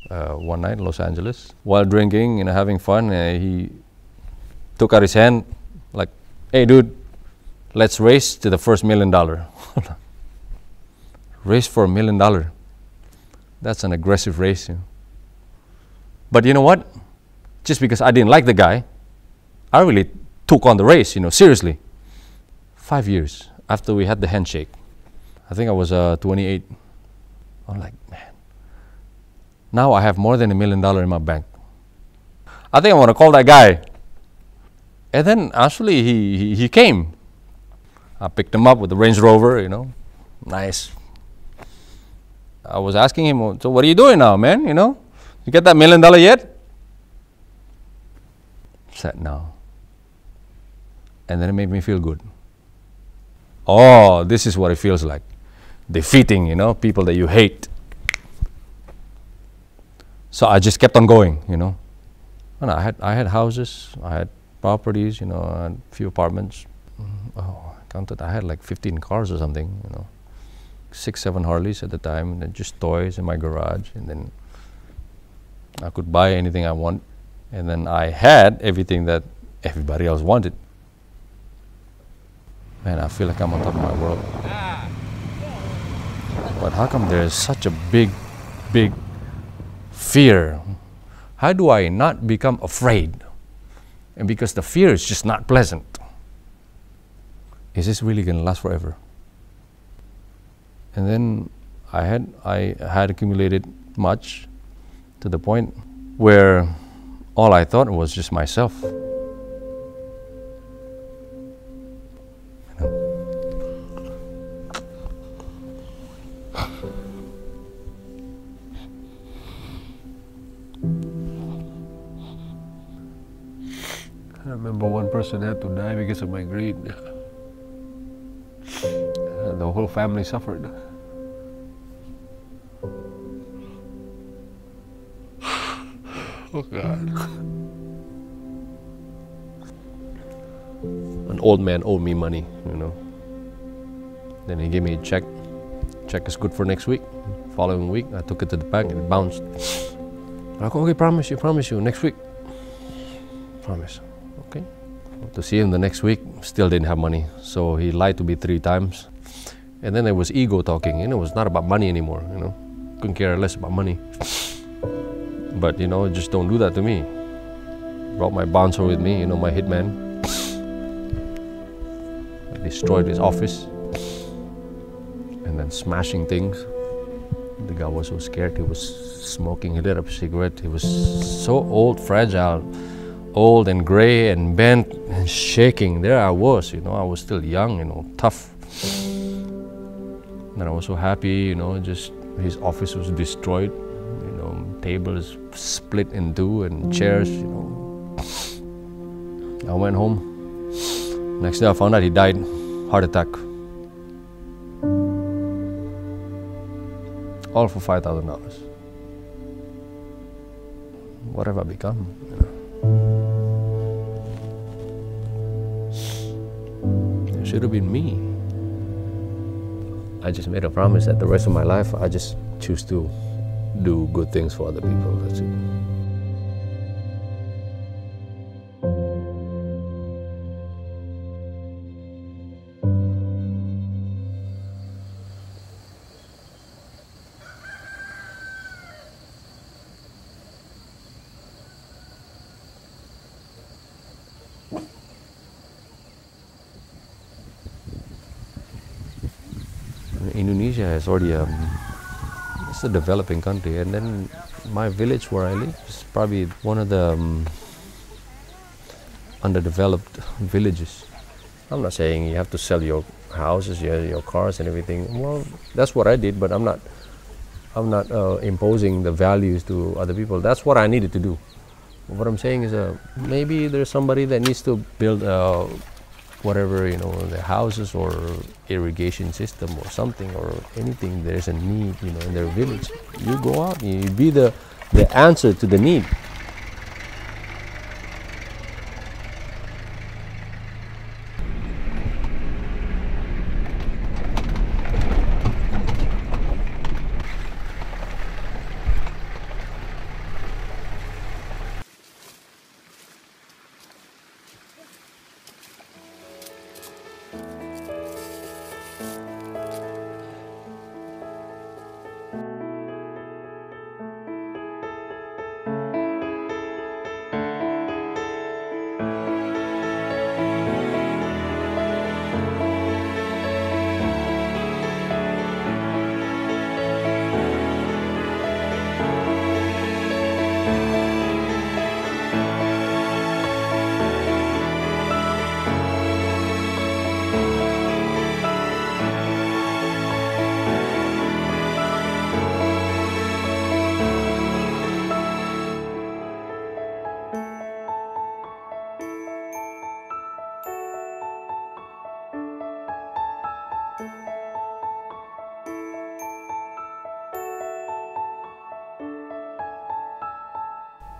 one night in Los Angeles. While drinking, having fun, he took out his hand like, "Hey dude, let's race to the first $1 million." Race for $1 million. That's an aggressive race. But you know what? Just because I didn't like the guy, I really took on the race, seriously. 5 years after we had the handshake. I think I was 28. I'm like, man, now I have more than $1 million in my bank. I think I want to call that guy. And then actually he came. I picked him up with the Range Rover, nice. I was asking him, "So what are you doing now, man? You get that $1 million yet?" He said, "No." And then it made me feel good. Oh, this is what it feels like. Defeating, people that you hate. So I just kept on going, And I had houses, I had properties, I had a few apartments. Oh, I counted, I had like 15 cars or something, 6, 7 Harleys at the time, and then just toys in my garage, and then I could buy anything I want, and then I had everything that everybody else wanted. Man, I feel like I'm on top of my world. But how come there is such a big fear? How do I not become afraid? And because the fear is just not pleasant. Is this really going to last forever? And then I had accumulated much to the point where all I thought was just myself. I remember one person had to die because of my greed. The whole family suffered. Oh God. An old man owed me money, Then he gave me a check. Check is good for next week. Following week, I took it to the bank and it bounced. I go, "Okay, promise you, next week." Promise. Okay. To see him the next week, still didn't have money. So he lied to me 3 times. And then there was ego talking. It was not about money anymore, Couldn't care less about money. But, just don't do that to me. Brought my bouncer with me, my hitman. I destroyed his office. And then smashing things. The guy was so scared. He was smoking. He lit up a cigarette. He was so old, fragile. Old and gray and bent and shaking. There I was, I was still young, tough. And I was so happy, just his office was destroyed, tables split in 2 and chairs, I went home. Next day I found out he died, heart attack. All for $5,000. What have I become? It should have been me. I just made a promise that the rest of my life I just choose to do good things for other people. That's it. Indonesia is already it's a developing country, and then my village where I live is probably one of the underdeveloped villages. I'm not saying you have to sell your houses, your cars, and everything. Well, that's what I did, but I'm not imposing the values to other people. That's what I needed to do. What I'm saying is, maybe there's somebody that needs to build whatever, the houses or irrigation system or something or anything. There's a need, in their village. You go out, you be the answer to the need.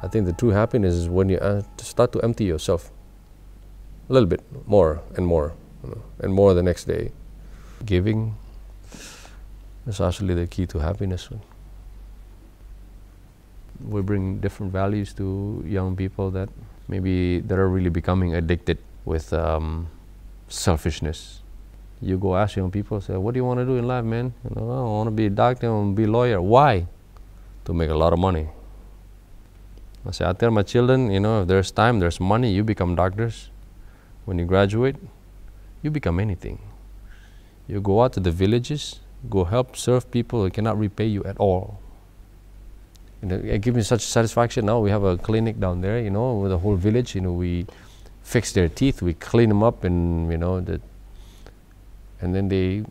I think the true happiness is when you start to empty yourself a little bit more and more, and more the next day. Giving is actually the key to happiness. We bring different values to young people that maybe that are really becoming addicted with selfishness. You go ask young people, say, what do you want to do in life, man? I want to be a doctor, I want to be a lawyer. Why? To make a lot of money. I say, I tell my children, if there's time, there's money, you become doctors. When you graduate, you become anything. You go out to the villages, go help serve people who cannot repay you at all. It gives me such satisfaction. Now we have a clinic down there, with the whole village. We fix their teeth, we clean them up, and and then they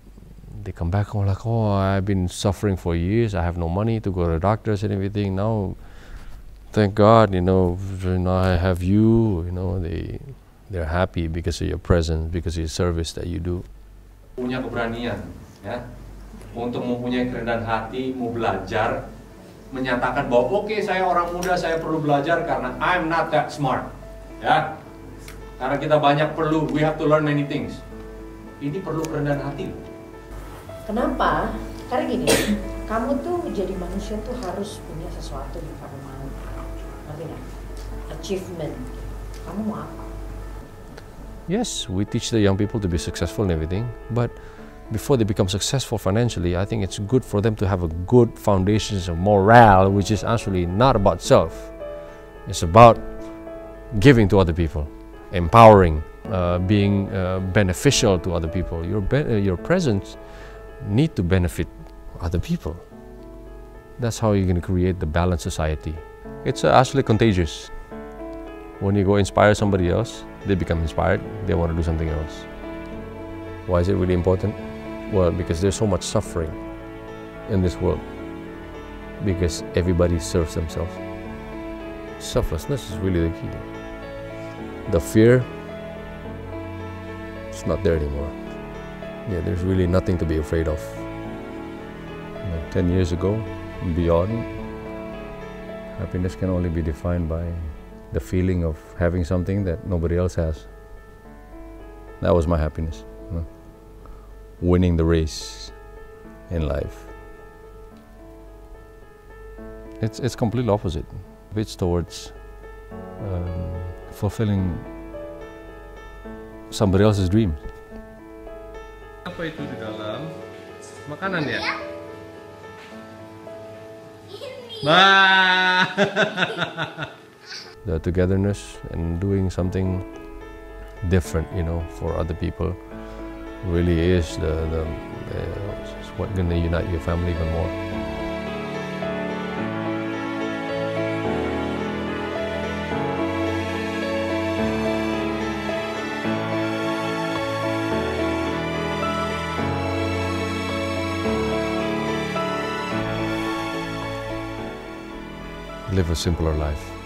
come back home like, oh, I've been suffering for years. I have no money to go to the doctors and everything. Now, thank God, I have you. They're happy because of your presence, because of your service that you do. Punya keberanian, ya, untuk mempunyai kerendahan hati, mau belajar, menyatakan bahwa oke, saya orang muda, saya perlu belajar karena I'm not that smart, ya. Karena kita banyak we have to learn many things. Ini perlu kerendahan hati. Kenapa? Karena gini, kamu tuh jadi manusia tuh harus punya sesuatu yang kamu mau. Ngerti nggak? Achievement. Kamu mau apa? Yes, we teach the young people to be successful and everything, but before they become successful financially, I think it's good for them to have a good foundation of morale, which is actually not about self. It's about giving to other people, empowering, being beneficial to other people. Your presence need to benefit other people. That's how you're going to create the balanced society. It's actually contagious. When you go inspire somebody else, they become inspired, they want to do something else. Why is it really important? Well, because there's so much suffering in this world, because everybody serves themselves. Selflessness is really the key. The fear, it's not there anymore. Yeah, there's really nothing to be afraid of. 10 years ago and beyond, happiness can only be defined by the feeling of having something that nobody else has. That was my happiness. Winning the race in life. It's completely opposite. It's towards fulfilling somebody else's dreams. Apa itu di dalam? Makanan ya? The togetherness and doing something different, for other people, really is what's going to unite your family even more. Live a simpler life.